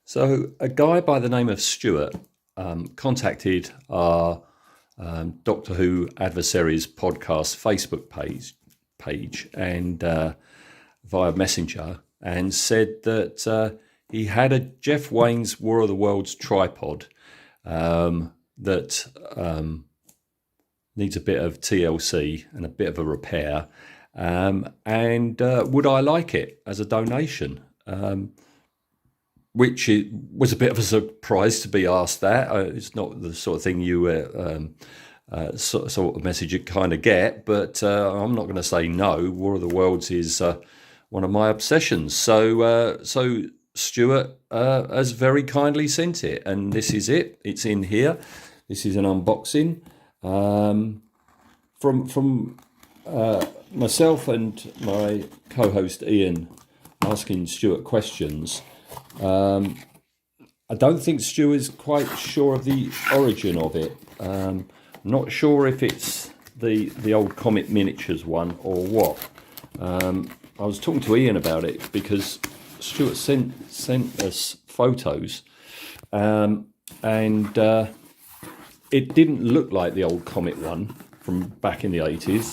So a guy by the name of Stuart contacted our Doctor Who Adversaries podcast Facebook page and via Messenger, and said that he had a Jeff Wayne's War of the Worlds tripod that needs a bit of TLC and a bit of a repair, and would I like it as a donation? Which it was a bit of a surprise to be asked that. It's not the sort of thing you sort of message you kind of get, but I'm not going to say no. War of the Worlds is one of my obsessions. So Stuart has very kindly sent it, and this is it. It's in here. This is an unboxing from myself and my co-host Ian, asking Stuart questions. I don't think Stu is quite sure of the origin of it. I'm not sure if it's the old Comet Miniatures one or what. I was talking to Ian about it because Stuart sent us photos, and it didn't look like the old Comet one from back in the 80s.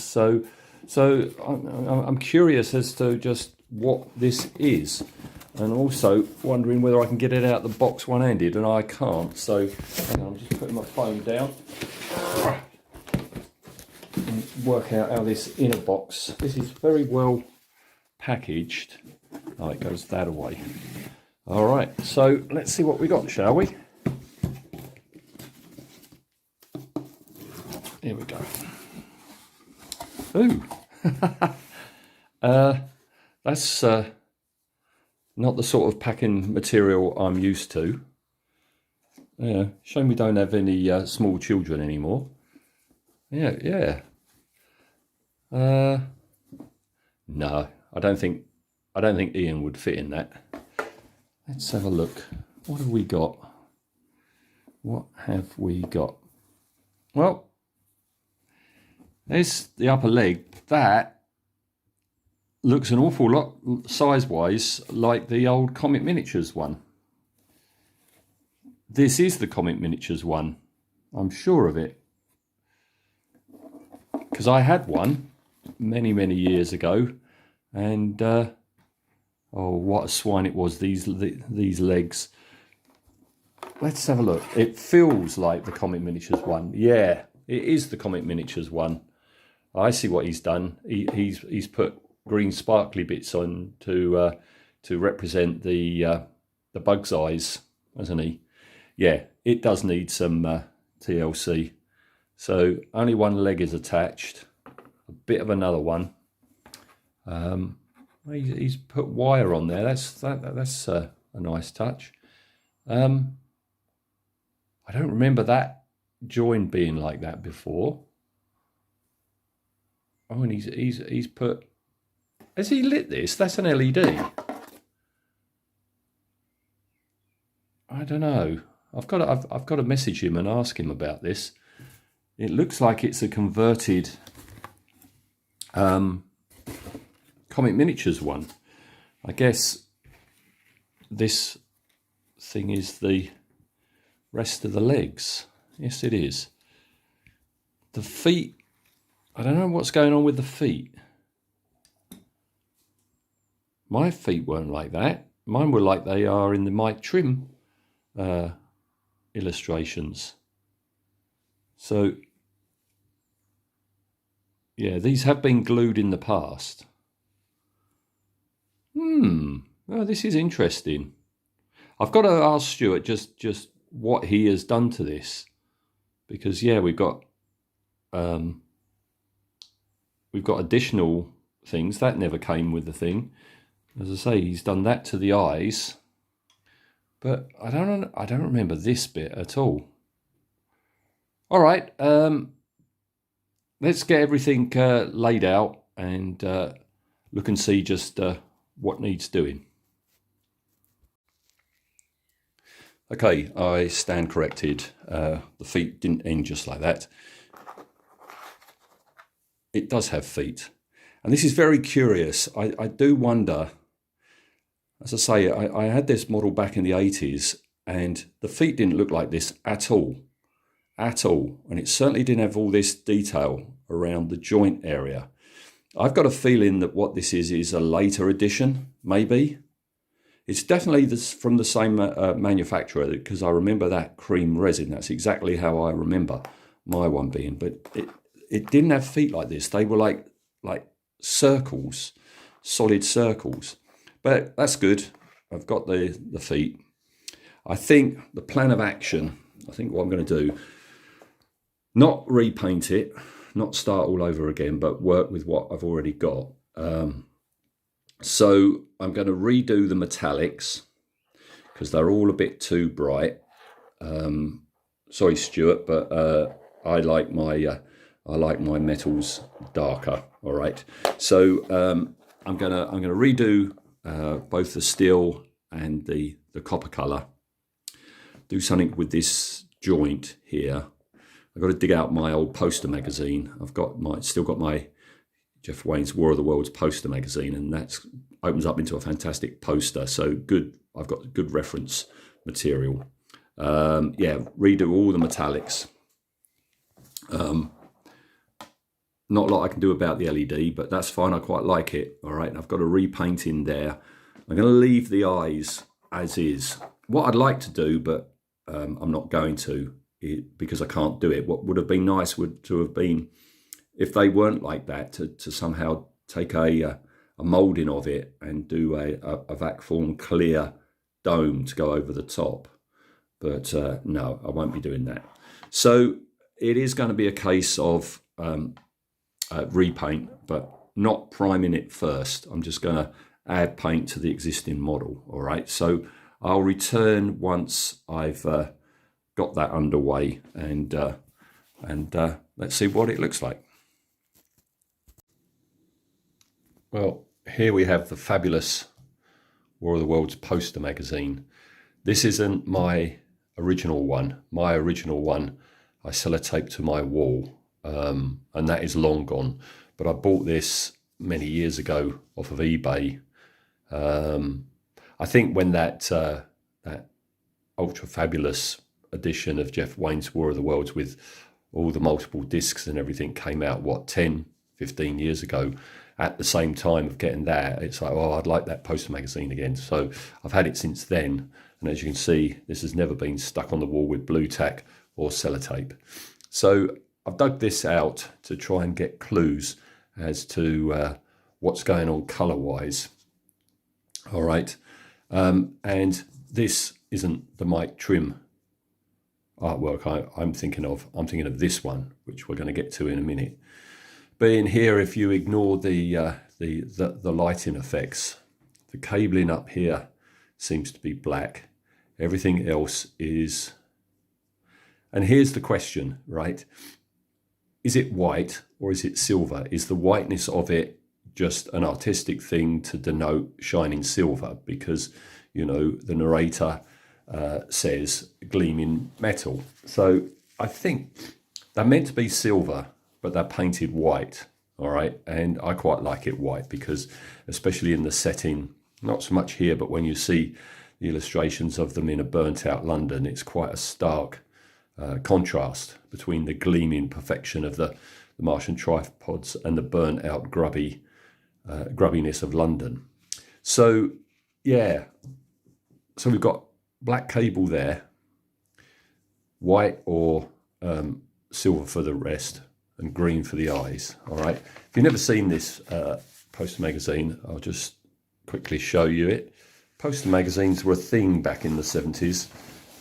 So I'm curious as to just what this is. And also wondering whether I can get it out of the box one-handed, and I can't. So hang on, I'm just putting my phone down and work out how this inner box. This is very well packaged. Oh, it goes that away. All right, so let's see what we got, shall we? Here we go. Ooh, that's not the sort of packing material I'm used to. Yeah, shame we don't have any small children anymore. Yeah. No, I don't think Ian would fit in that. Let's have a look. What have we got? Well, there's the upper leg. That looks an awful lot size-wise like the old Comet Miniatures one. This is the Comet Miniatures one. I'm sure of it, because I had one many years ago, and oh, what a swine it was. These legs. Let's have a look. It feels like the Comet Miniatures one. Yeah, it is the Comet Miniatures one. I see what he's done. He's put green sparkly bits on to represent the bug's eyes, hasn't he? Yeah, it does need some TLC. So only one leg is attached, a bit of another one. He's put wire on there. That's a nice touch. I don't remember that join being like that before. Oh, and he's put. Has he lit this? That's an LED. I don't know. I've got to message him and ask him about this. It looks like it's a converted Comet Miniatures one. I guess this thing is the rest of the legs. Yes, it is. The feet. I don't know what's going on with the feet. My feet weren't like that. Mine were like they are in the Mike Trim illustrations. So, yeah, these have been glued in the past. Oh, this is interesting. I've got to ask Stuart just what he has done to this, because yeah, we've got additional things that never came with the thing. As I say, he's done that to the eyes, but I don't remember this bit at all. All right, let's get everything laid out and look and see just what needs doing. Okay, I stand corrected. The feet didn't end just like that. It does have feet, and this is very curious. I do wonder. as I say, I had this model back in the 80s, and the feet didn't look like this at all. And it certainly didn't have all this detail around the joint area. I've got a feeling that what this is a later edition, maybe. It's definitely from the same manufacturer, because I remember that cream resin. That's exactly how I remember my one being. But it didn't have feet like this. They were like circles, solid circles. But that's good. I've got the feet. I think the plan of action, I think what I'm going to do, not repaint it, not start all over again, but work with what I've already got. So I'm going to redo the metallics because they're all a bit too bright. Sorry, Stuart, but I like my metals darker. All right. So I'm gonna redo both the steel and the copper color. Do something with this joint here. I've got to dig out my old poster magazine. I've got still got my Jeff Wayne's War of the Worlds poster magazine, and that opens up into a fantastic poster. So good. I've got good reference material. Yeah, redo all the metallics. Not a lot I can do about the LED, but that's fine. I quite like it. All right, I've got a repaint in there. I'm going to leave the eyes as is. What I'd like to do, but I'm not going to, because I can't do it. What would have been nice would to have been, if they weren't like that, to somehow take a moulding of it and do a vac form clear dome to go over the top. But no, I won't be doing that. So it is going to be a case of repaint, but not priming it first. I'm just going to add paint to the existing model. All right, so I'll return once I've got that underway, and let's see what it looks like. Well, here we have the fabulous War of the Worlds poster magazine. This isn't my original one. My original one I sellotaped to my wall, and that is long gone. But I bought this many years ago off of eBay. I think when that ultra fabulous edition of Jeff Wayne's War of the Worlds with all the multiple discs and everything came out, 10, 15 years ago, at the same time of getting that, it's like, oh, I'd like that poster magazine again. So I've had it since then. And as you can see, this has never been stuck on the wall with blue tack or sellotape. So I've dug this out to try and get clues as to what's going on colour-wise. All right. And this isn't the Mike Trim artwork I'm thinking of. I'm thinking of this one, which we're going to get to in a minute. But in here, if you ignore the lighting effects, the cabling up here seems to be black. Everything else is... And here's the question, right? Is it white or is it silver? Is the whiteness of it just an artistic thing to denote shining silver? Because, you know, the narrator says gleaming metal. So I think they're meant to be silver, but they're painted white, all right? And I quite like it white because, especially in the setting, not so much here, but when you see the illustrations of them in a burnt out London, it's quite a stark contrast between the gleaming perfection of the Martian tripods and the burnt out grubbiness of London. So yeah, so we've got black cable there, white or silver for the rest, and green for the eyes. All right, if you've never seen this poster magazine, I'll just quickly show you it. Poster magazines were a thing back in the 70s,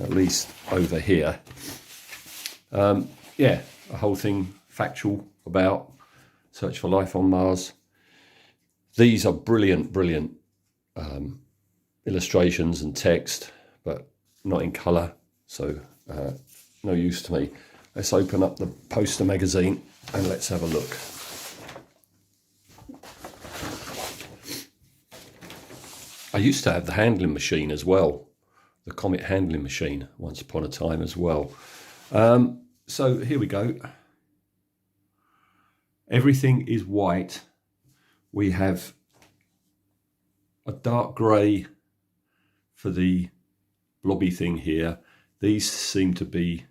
at least over here. Yeah, a whole thing factual about Search for Life on Mars. These are brilliant illustrations and text, but not in colour, so no use to me. Let's open up the poster magazine and let's have a look. I used to have the handling machine as well, the Comet handling machine, once upon a time as well. So here we go. Everything is white. We have a dark grey for the blobby thing here. These seem to be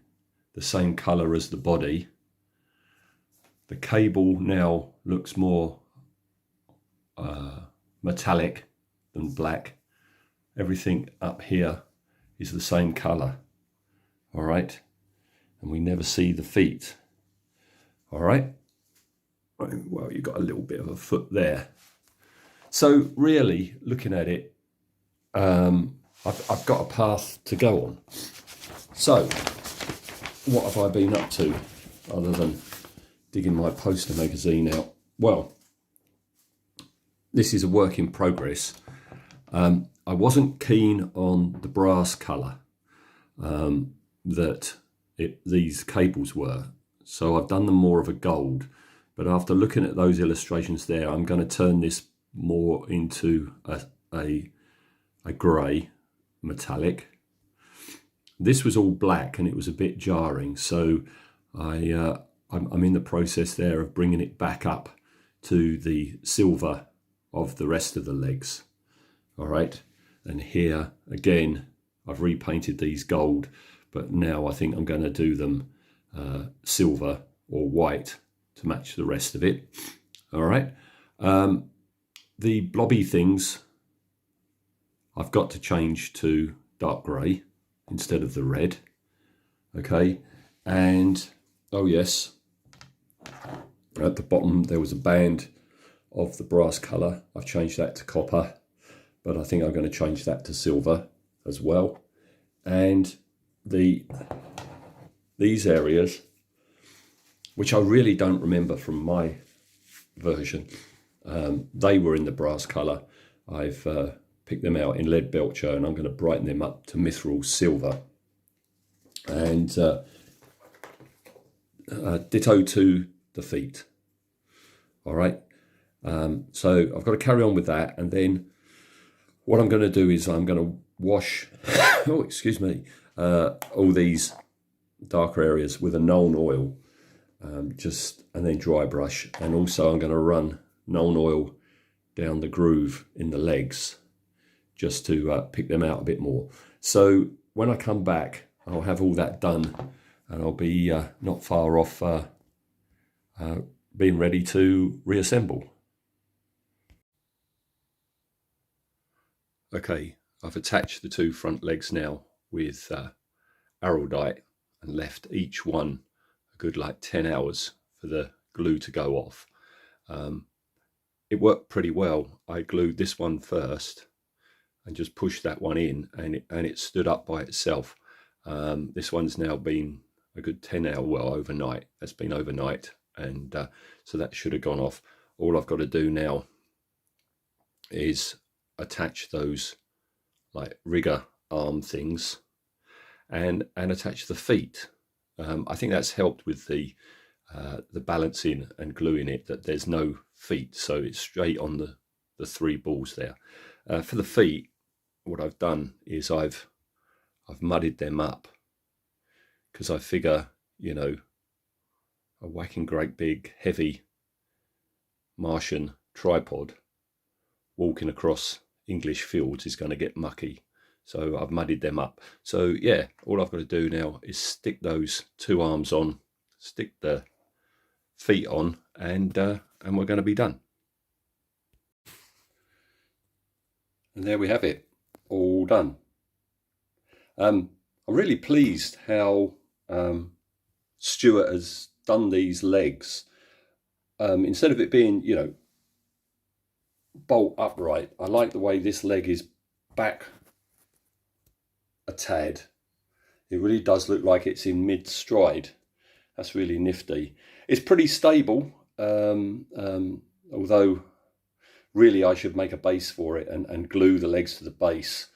the same colour as the body. The cable now looks more metallic than black. Everything up here is the same colour. All right, and we never see the feet. All right, well, you've got a little bit of a foot there. So really, looking at it, I've got a path to go on. So what have I been up to other than digging my poster magazine out? Well, this is a work in progress. I wasn't keen on the brass colour that these cables were, so I've done them more of a gold. But after looking at those illustrations there, I'm going to turn this more into a grey metallic. This was all black and it was a bit jarring, so I'm in the process there of bringing it back up to the silver of the rest of the legs. All right, and here again I've repainted these gold, but now I think I'm going to do them silver or white to match the rest of it. All right, the blobby things I've got to change to dark grey instead of the red. Okay, and oh yes, at the bottom there was a band of the brass colour. I've changed that to copper, but I think I'm going to change that to silver as well. And these areas, which I really don't remember from my version, they were in the brass colour. I've picked them out in lead belcher, and I'm going to brighten them up to mithril silver. And ditto to the feet. All right, so I've got to carry on with that, and then what I'm going to do is I'm going to wash oh excuse me, all these darker areas with a Nuln oil, and then dry brush, and also I'm going to run Nuln oil down the groove in the legs just to pick them out a bit more. So when I come back, I'll have all that done, and I'll be not far off being ready to reassemble. Okay, I've attached the two front legs now with araldite and left each one a good like 10 hours for the glue to go off. It worked pretty well. I glued this one first and just pushed that one in, and it stood up by itself. This one's now been a good 10 hour, well, overnight. That's been overnight, and so that should have gone off. All I've got to do now is attach those like rigger arm things and attach the feet. I think that's helped with the balancing and gluing it, that there's no feet, so it's straight on the three balls there. For the feet, what I've done is I've mudded them up, because I figure, you know, a whacking great big heavy Martian tripod walking across English fields is going to get mucky, so I've muddied them up. So yeah, all I've got to do now is stick those two arms on, stick the feet on, and we're going to be done. And there we have it, all done. I'm really pleased how Stuart has done these legs. Instead of it being, you know, bolt upright, I like the way this leg is back a tad. It really does look like it's in mid stride. That's really nifty. It's pretty stable, although really I should make a base for it and glue the legs to the base.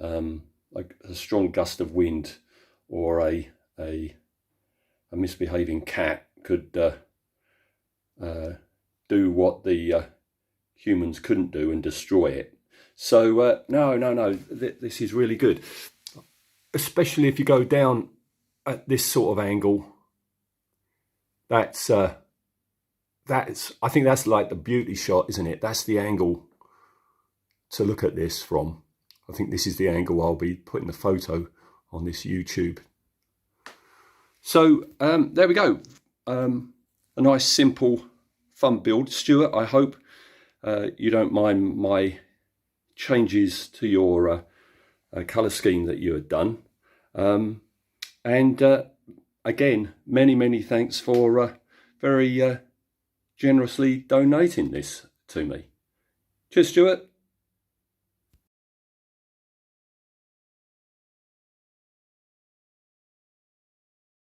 Like a strong gust of wind or a misbehaving cat could do what the humans couldn't do and destroy it. So no, this is really good, especially if you go down at this sort of angle. That's I think that's like the beauty shot, isn't it? That's the angle to look at this from. I think this is the angle I'll be putting the photo on this YouTube. So there we go. A nice, simple, fun build. Stuart, I hope you don't mind my changes to your colour scheme that you had done. Again, many thanks for very generously donating this to me. Cheers, Stuart.